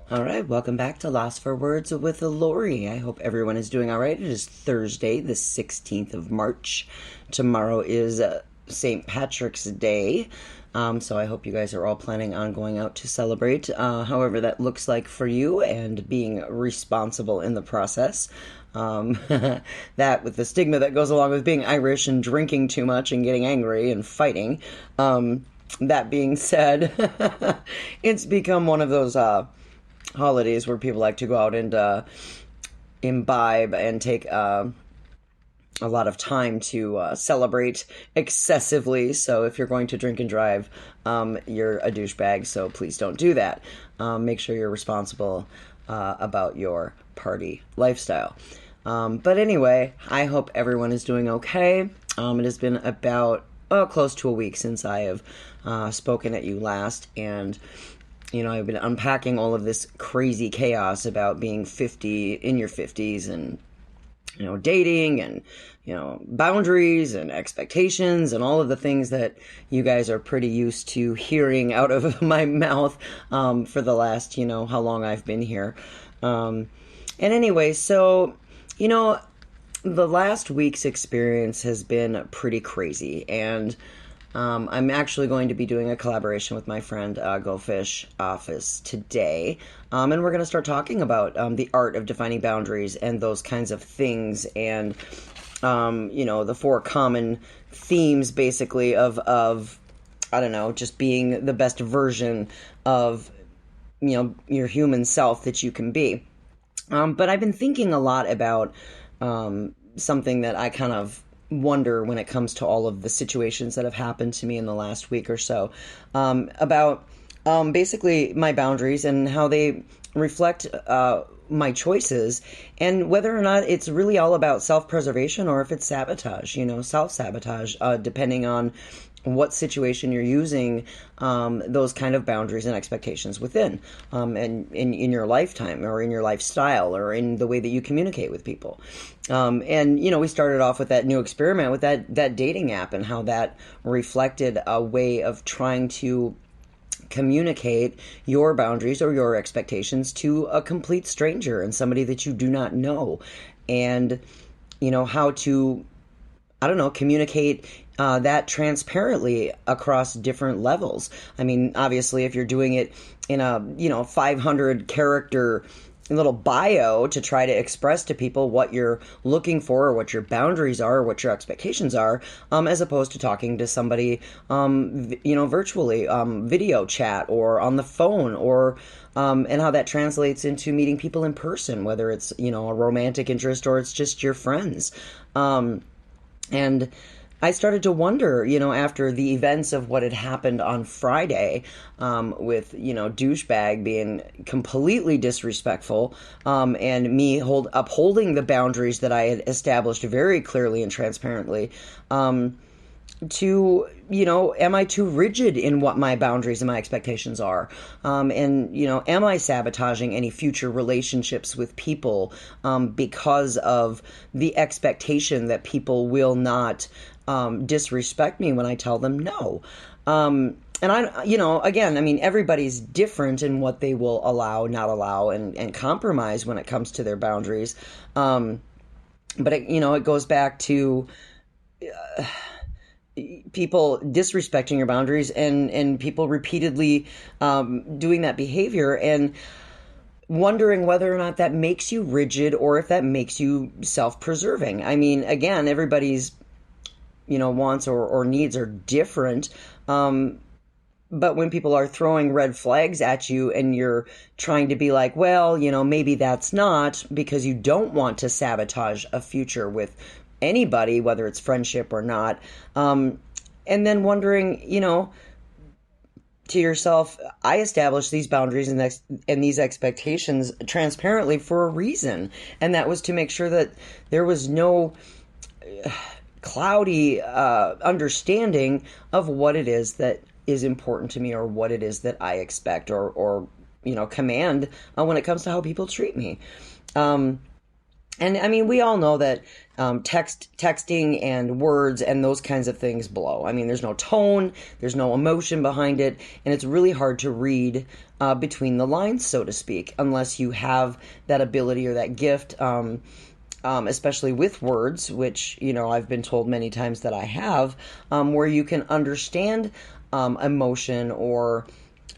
All right, welcome back to Lost for Words with Lori. I hope everyone is doing all right. It is Thursday, the 16th of March. Tomorrow is St. Patrick's Day. So I hope you guys are all planning on going out to celebrate, however that looks like for you, and being responsible in the process. That with the stigma that goes along with being Irish and drinking too much and getting angry and fighting. That being said, it's become one of those holidays where people like to go out and imbibe and take a lot of time to celebrate excessively. So if you're going to drink and drive, you're a douchebag, so please don't do that. Make sure you're responsible about your party lifestyle. But anyway, I hope everyone is doing okay. It has been about close to a week since I have spoken at you last, and I've been unpacking all of this crazy chaos about being 50, in your 50s, and, dating and, boundaries and expectations and all of the things that you guys are pretty used to hearing out of my mouth for the last, how long I've been here. And anyway, so, the last week's experience has been pretty crazy, and I'm actually going to be doing a collaboration with my friend Go Fish Office today, and we're going to start talking about the art of defining boundaries and those kinds of things, and the four common themes, basically, of I don't know, just being the best version of your human self that you can be. But I've been thinking a lot about something that I kind of wonder when it comes to all of the situations that have happened to me in the last week or so, about basically my boundaries and how they reflect my choices, and whether or not it's really all about self-preservation or if it's sabotage, self-sabotage, depending on what situation you're using those kind of boundaries and expectations within, and in your lifetime or in your lifestyle or in the way that you communicate with people. And we started off with that new experiment with that dating app, and how that reflected a way of trying to communicate your boundaries or your expectations to a complete stranger and somebody that you do not know, and how to, I don't know, communicate that transparently across different levels. I mean, obviously, if you're doing it in a 500 character little bio to try to express to people what you're looking for, or what your boundaries are, or what your expectations are, as opposed to talking to somebody, virtually, video chat or on the phone, or and how that translates into meeting people in person, whether it's a romantic interest or it's just your friends. And I started to wonder, after the events of what had happened on Friday, with, douchebag being completely disrespectful, and me upholding the boundaries that I had established very clearly and transparently, to, am I too rigid in what my boundaries and my expectations are? And, am I sabotaging any future relationships with people because of the expectation that people will not disrespect me when I tell them no? And again, I mean, everybody's different in what they will allow, not allow, and compromise when it comes to their boundaries. But it goes back to people disrespecting your boundaries, and people repeatedly doing that behavior, and wondering whether or not that makes you rigid or if that makes you self-preserving. I mean, again, everybody's wants or needs are different, but when people are throwing red flags at you and you're trying to be like, well, maybe that's not, because you don't want to sabotage a future with anybody, whether it's friendship or not, and then wondering, to yourself, I established these boundaries and these expectations transparently for a reason, and that was to make sure that there was no cloudy understanding of what it is that is important to me, or what it is that I expect or command when it comes to how people treat me. And I mean, we all know that texting and words and those kinds of things blow. I mean, there's no tone, there's no emotion behind it, and it's really hard to read between the lines, so to speak, unless you have that ability or that gift, especially with words, which, I've been told many times that I have, where you can understand emotion or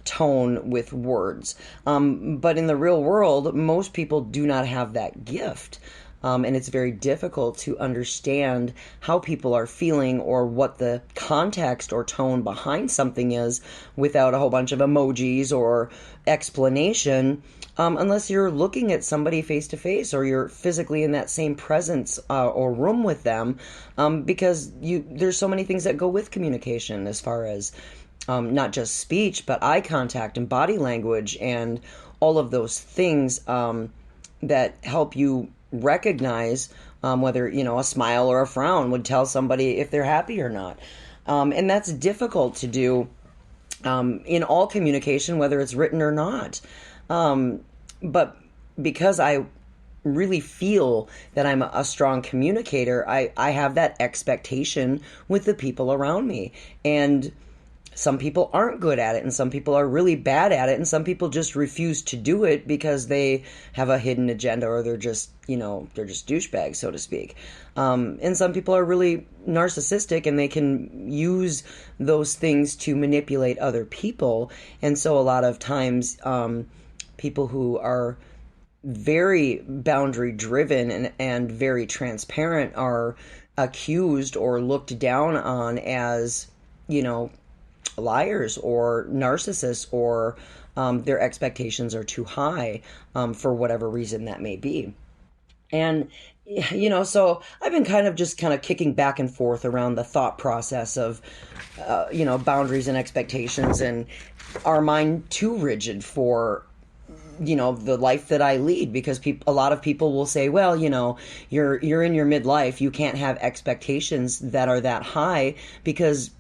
tone with words. But in the real world, most people do not have that gift. And it's very difficult to understand how people are feeling or what the context or tone behind something is without a whole bunch of emojis or explanation, unless you're looking at somebody face to face or you're physically in that same presence or room with them, because there's so many things that go with communication as far as not just speech, but eye contact and body language and all of those things that help you recognize whether, a smile or a frown would tell somebody if they're happy or not. And that's difficult to do in all communication, whether it's written or not. But because I really feel that I'm a strong communicator, I have that expectation with the people around me. And some people aren't good at it, and some people are really bad at it, and some people just refuse to do it because they have a hidden agenda, or they're just douchebags, so to speak. And some people are really narcissistic, and they can use those things to manipulate other people. And so a lot of times, people who are very boundary driven and very transparent are accused or looked down on as, liars or narcissists, or their expectations are too high for whatever reason that may be. And, so I've been kind of kicking back and forth around the thought process of, boundaries and expectations, and are mine too rigid for the life that I lead? Because a lot of people will say, well, you're in your midlife, you can't have expectations that are that high because,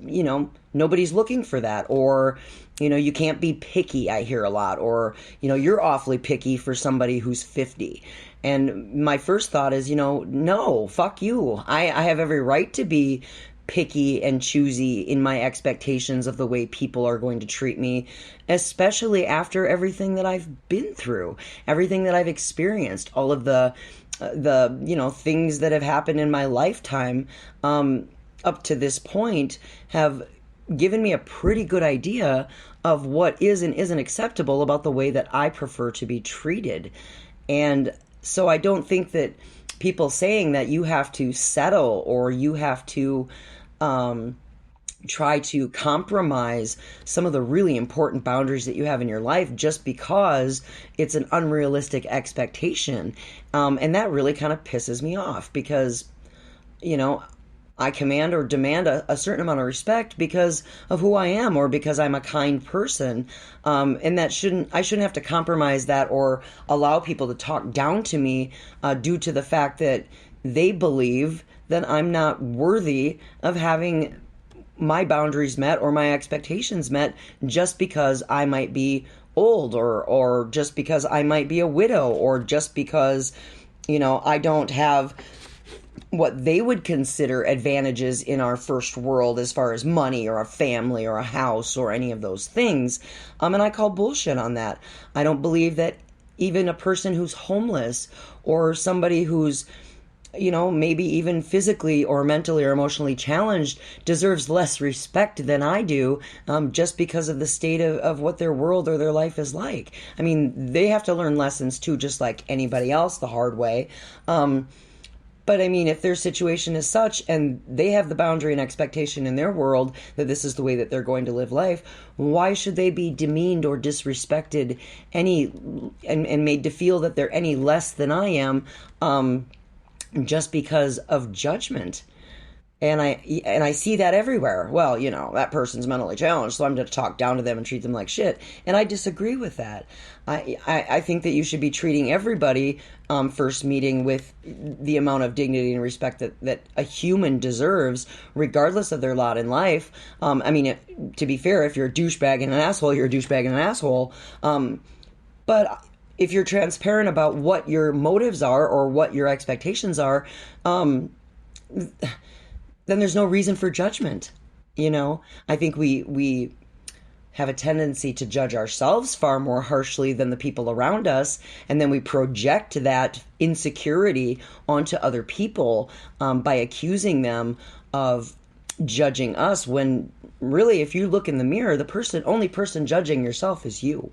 nobody's looking for that. Or, you can't be picky, I hear a lot. Or, you're awfully picky for somebody who's 50. And my first thought is, no, fuck you. I have every right to be picky and choosy in my expectations of the way people are going to treat me, especially after everything that I've been through, everything that I've experienced, all of the things that have happened in my lifetime up to this point have given me a pretty good idea of what is and isn't acceptable about the way that I prefer to be treated. And so I don't think that people saying that you have to settle or you have to try to compromise some of the really important boundaries that you have in your life just because it's an unrealistic expectation. And that really kind of pisses me off because, I command or demand a certain amount of respect because of who I am or because I'm a kind person. And I shouldn't have to compromise that or allow people to talk down to me due to the fact that they believe that I'm not worthy of having my boundaries met or my expectations met just because I might be old or just because I might be a widow or just because, I don't have what they would consider advantages in our first world as far as money or a family or a house or any of those things. And I call bullshit on that. I don't believe that even a person who's homeless or somebody who's maybe even physically or mentally or emotionally challenged deserves less respect than I do, just because of the state of what their world or their life is like. I mean, they have to learn lessons too, just like anybody else, the hard way. But I mean, if their situation is such and they have the boundary and expectation in their world that this is the way that they're going to live life, why should they be demeaned or disrespected and made to feel that they're any less than I am, just because of judgment? And I see that everywhere. Well, that person's mentally challenged, so I'm going to talk down to them and treat them like shit. And I disagree with that. I think that you should be treating everybody first meeting with the amount of dignity and respect that a human deserves, regardless of their lot in life. To be fair, if you're a douchebag and an asshole, you're a douchebag and an asshole. But if you're transparent about what your motives are or what your expectations are, then there's no reason for judgment. I think we have a tendency to judge ourselves far more harshly than the people around us, and then we project that insecurity onto other people by accusing them of judging us, when really, if you look in the mirror, the only person judging yourself is you.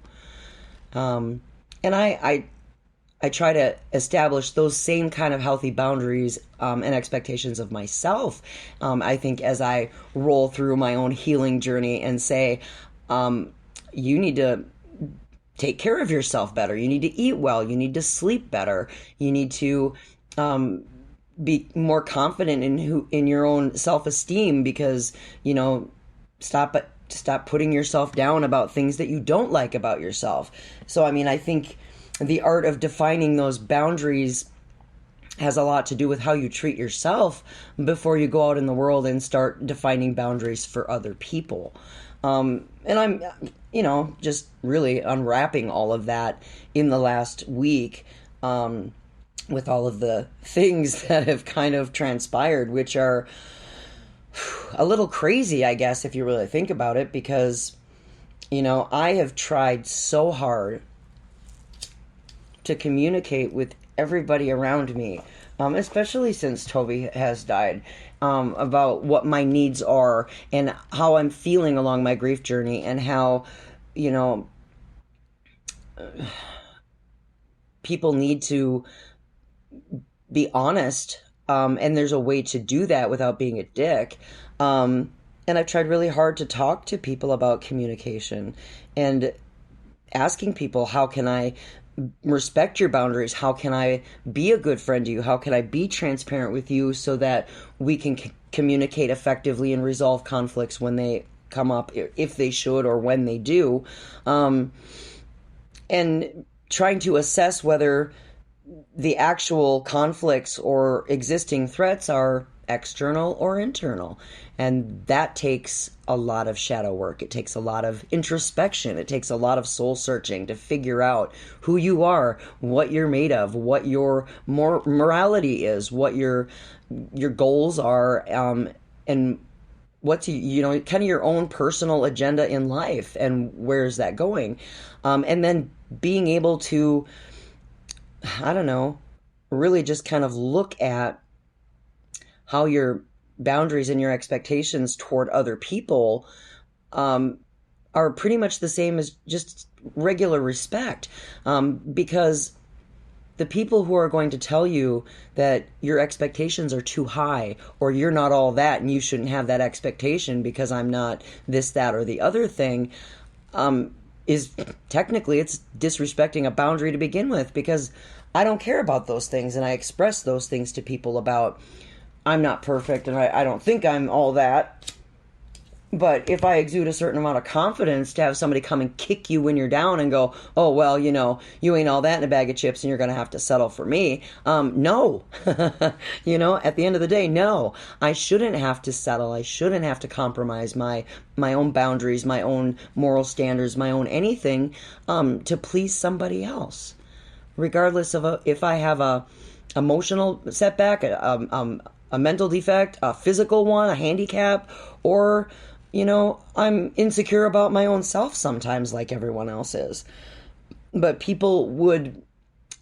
And I try to establish those same kind of healthy boundaries and expectations of myself. I think as I roll through my own healing journey and say, you need to take care of yourself better. You need to eat well. You need to sleep better. You need to be more confident in your own self-esteem, because stop putting yourself down about things that you don't like about yourself. So, I think the art of defining those boundaries has a lot to do with how you treat yourself before you go out in the world and start defining boundaries for other people. And I'm, just really unwrapping all of that in the last week, with all of the things that have kind of transpired, which are a little crazy, I guess, if you really think about it, because, I have tried so hard to communicate with everybody around me, especially since Toby has died, about what my needs are and how I'm feeling along my grief journey, and how, people need to be honest, and there's a way to do that without being a dick. And I've tried really hard to talk to people about communication and asking people, how can I respect your boundaries? How can I be a good friend to you? How can I be transparent with you so that we can communicate effectively and resolve conflicts when they come up, if they should, or when they do? And trying to assess whether the actual conflicts or existing threats are external or internal. And that takes a lot of shadow work. It takes a lot of introspection. It takes a lot of soul searching to figure out who you are, what you're made of, what your morality is, what your goals are, and what's kind of your own personal agenda in life, and where's that going, and then being able to, I don't know, really just kind of look at how your boundaries and your expectations toward other people are pretty much the same as just regular respect, because the people who are going to tell you that your expectations are too high, or you're not all that and you shouldn't have that expectation because I'm not this, that, or the other thing, is technically, it's disrespecting a boundary to begin with, because I don't care about those things, and I express those things to people about, I'm not perfect, and I don't think I'm all that. But if I exude a certain amount of confidence to have somebody come and kick you when you're down and go, oh, well, you ain't all that in a bag of chips and you're going to have to settle for me. No. At the end of the day, no. I shouldn't have to settle. I shouldn't have to compromise my own boundaries, my own moral standards, my own anything, to please somebody else. Regardless of if I have a emotional setback, a mental defect, a physical one, a handicap, or, I'm insecure about my own self sometimes, like everyone else is. But people would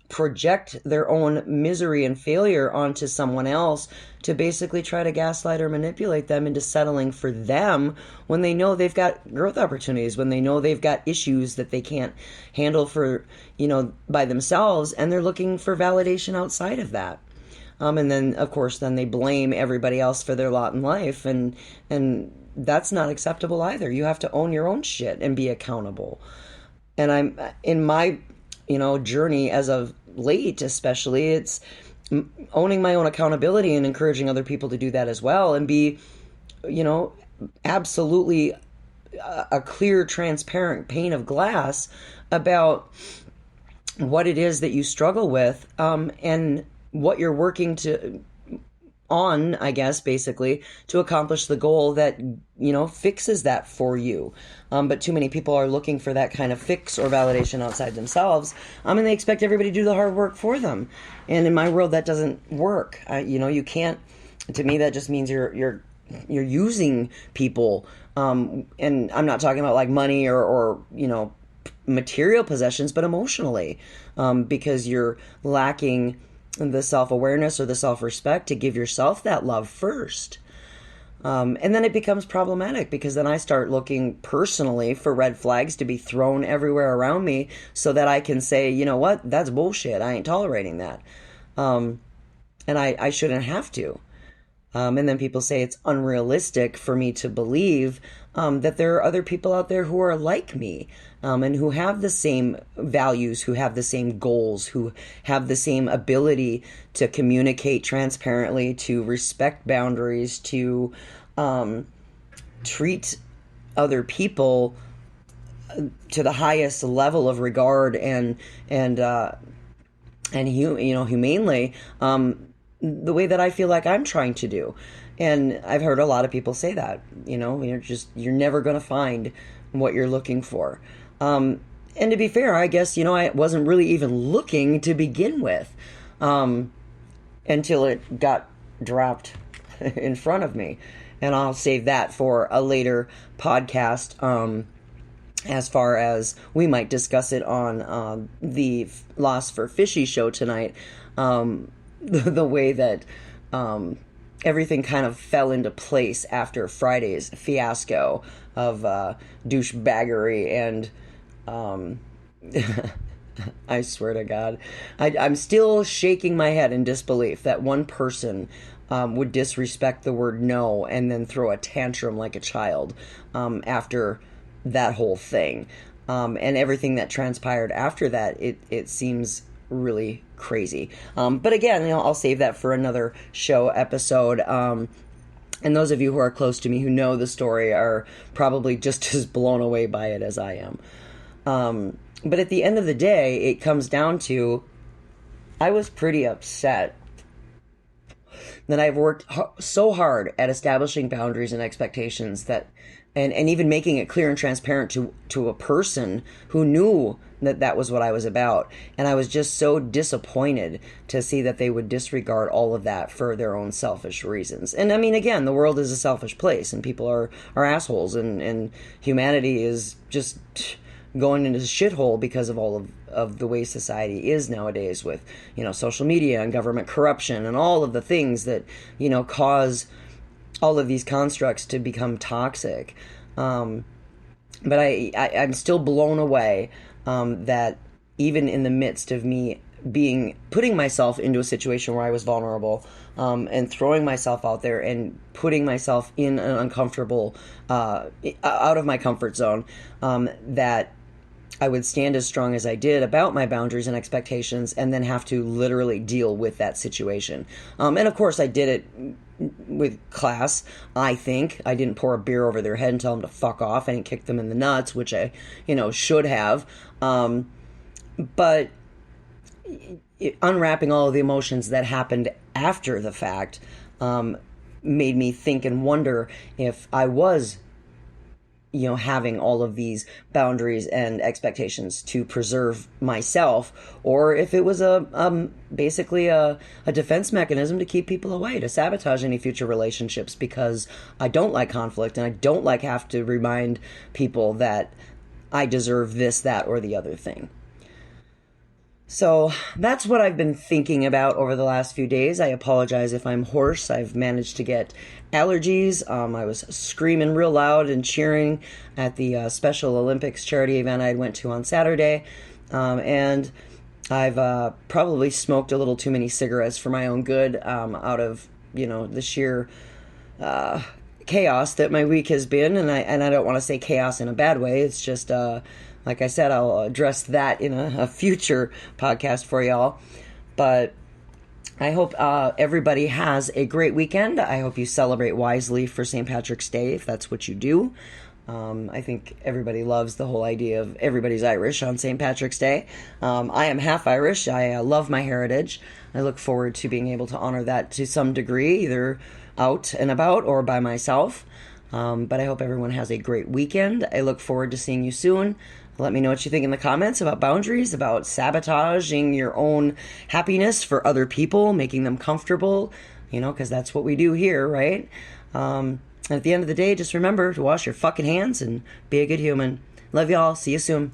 project their own misery and failure onto someone else to basically try to gaslight or manipulate them into settling for them, when they know they've got growth opportunities, when they know they've got issues that they can't handle by themselves, and they're looking for validation outside of that. And then, of course, they blame everybody else for their lot in life, and that's not acceptable either. You have to own your own shit and be accountable. And I'm in my, journey as of late, especially, it's owning my own accountability and encouraging other people to do that as well, and be, absolutely a clear, transparent pane of glass about what it is that you struggle with, and what you're working on, I guess, basically, to accomplish the goal that, fixes that for you. But too many people are looking for that kind of fix or validation outside themselves, and they expect everybody to do the hard work for them. And in my world, that doesn't work. You can't. To me, that just means you're using people. And I'm not talking about like money or material possessions, but emotionally, because you're lacking the self-awareness or the self-respect to give yourself that love first. And then it becomes problematic because then I start looking personally for red flags to be thrown everywhere around me so that I can say, you know what, that's bullshit. I ain't tolerating that. And I shouldn't have to. And then people say it's unrealistic for me to believe that there are other people out there who are like me, and who have the same values, who have the same goals, who have the same ability to communicate transparently, to respect boundaries, to treat other people to the highest level of regard and humanely, the way that I feel like I'm trying to do. And I've heard a lot of people say that, you're never going to find what you're looking for. And to be fair, I guess, I wasn't really even looking to begin with, until it got dropped in front of me. And I'll save that for a later podcast, as far as we might discuss it on the Lost for Fishy show tonight. The way that everything kind of fell into place after Friday's fiasco of douchebaggery and I swear to God, I'm still shaking my head in disbelief that one person would disrespect the word no and then throw a tantrum like a child after that whole thing. And everything that transpired after that, it seems really crazy. But again, I'll save that for another show episode. And those of you who are close to me who know the story are probably just as blown away by it as I am. But at the end of the day, it comes down to, I was pretty upset that I've worked so hard at establishing boundaries and expectations that, and even making it clear and transparent to a person who knew that was what I was about. And I was just so disappointed to see that they would disregard all of that for their own selfish reasons. And I mean, again, the world is a selfish place and people are assholes, and humanity is just going into the shithole because of all of the way society is nowadays with, social media and government corruption and all of the things that, cause all of these constructs to become toxic. But I'm still blown away that even in the midst of me putting myself into a situation where I was vulnerable, and throwing myself out there and putting myself in an uncomfortable, out of my comfort zone, that I would stand as strong as I did about my boundaries and expectations and then have to literally deal with that situation. And of course I did it with class. I think I didn't pour a beer over their head and tell them to fuck off. I didn't kick them in the nuts, which I, should have. But unwrapping all of the emotions that happened after the fact, made me think and wonder if I was having all of these boundaries and expectations to preserve myself, or if it was basically a defense mechanism to keep people away, to sabotage any future relationships, because I don't like conflict and I don't like have to remind people that I deserve this, that, or the other thing. So that's what I've been thinking about over the last few days. I apologize if I'm hoarse. I've managed to get allergies. I was screaming real loud and cheering at the Special Olympics charity event I went to on Saturday. And I've probably smoked a little too many cigarettes for my own good, out of, the sheer chaos that my week has been. And I don't want to say chaos in a bad way. It's just like I said, I'll address that in a future podcast for y'all. But I hope everybody has a great weekend. I hope you celebrate wisely for St. Patrick's Day, if that's what you do. I think everybody loves the whole idea of everybody's Irish on St. Patrick's Day. I am half Irish. I love my heritage. I look forward to being able to honor that to some degree, either out and about or by myself. But I hope everyone has a great weekend. I look forward to seeing you soon. Let me know what you think in the comments about boundaries, about sabotaging your own happiness for other people, making them comfortable, because that's what we do here, right? And at the end of the day, just remember to wash your fucking hands and be a good human. Love y'all. See you soon.